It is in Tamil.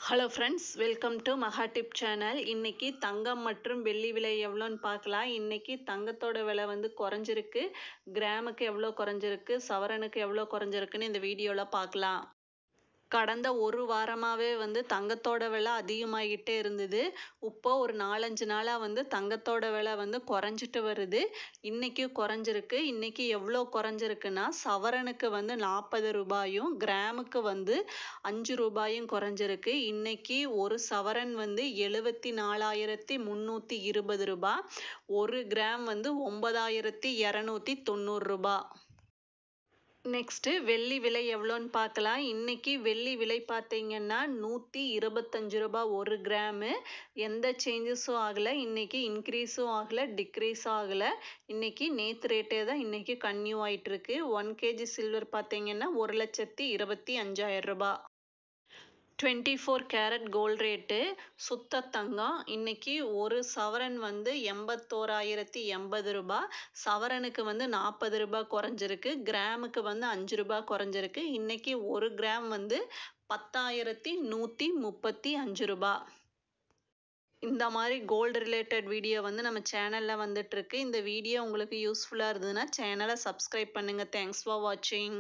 ஹலோ ஃப்ரெண்ட்ஸ், வெல்கம் டு மகா டிப் சேனல். இன்னைக்கு தங்கம் மற்றும் வெள்ளி விலை எவ்வளோன்னு பார்க்கலாம். இன்னைக்கு தங்கத்தோட விலை வந்து குறைஞ்சிருக்கு. கிராமுக்கு எவ்வளோ குறைஞ்சிருக்கு, சவரனுக்கு எவ்வளோ குறைஞ்சிருக்குன்னு இந்த வீடியோவில் பார்க்கலாம். கடந்த ஒரு வாரமாகவே வந்து தங்கத்தோட விலை அதிகமாகிட்டே இருந்தது. இப்போ ஒரு 4-5 நாளாக வந்து தங்கத்தோட விலை வந்து குறைஞ்சிட்டு வருது. இன்னைக்கு குறைஞ்சிருக்கு. இன்னைக்கு எவ்வளோ குறைஞ்சிருக்குன்னா, சவரனுக்கு வந்து 40 ரூபாயும், கிராமுக்கு வந்து 5 ரூபாயும் குறைஞ்சிருக்கு. இன்னைக்கு ஒரு சவரன் வந்து 74,320 ரூபா, ஒரு கிராம் வந்து 9,290 ரூபா. நெக்ஸ்ட்டு வெள்ளி விலை எவ்வளோன்னு பார்க்கலாம். இன்னைக்கு வெள்ளி விலை பார்த்தீங்கன்னா 125 ரூபா ஒரு கிராமு. எந்த சேஞ்சஸும் ஆகலை. இன்னைக்கு இன்க்ரீஸும் ஆகலை, டிக்ரீஸும் ஆகலை. இன்னைக்கு நேற்று ரேட்டே தான் இன்னைக்கு கன்டினியூ ஆகிட்டு இருக்கு. 1 kg சில்வர் பார்த்தீங்கன்னா 1,25,000 ரூபா. 24 கேரட் கோல்ட் ரேட்டு சுத்த தங்கம் இன்னைக்கு ஒரு சவரன் வந்து 81,080 ரூபா, சவரனுக்கு வந்து 40 ரூபா குறைஞ்சிருக்கு, கிராமுக்கு வந்து 5 ரூபா குறைஞ்சிருக்கு. இன்னைக்கு ஒரு கிராம் வந்து 10,135 ரூபா. இந்த மாதிரி கோல்டு ரிலேட்டட் வீடியோ வந்து நம்ம சேனலில் வந்துட்டுருக்கு. இந்த வீடியோ உங்களுக்கு யூஸ்ஃபுல்லாக இருந்ததுன்னா சேனலை சப்ஸ்கிரைப் பண்ணுங்கள். தேங்க்ஸ் ஃபார் வாட்சிங்.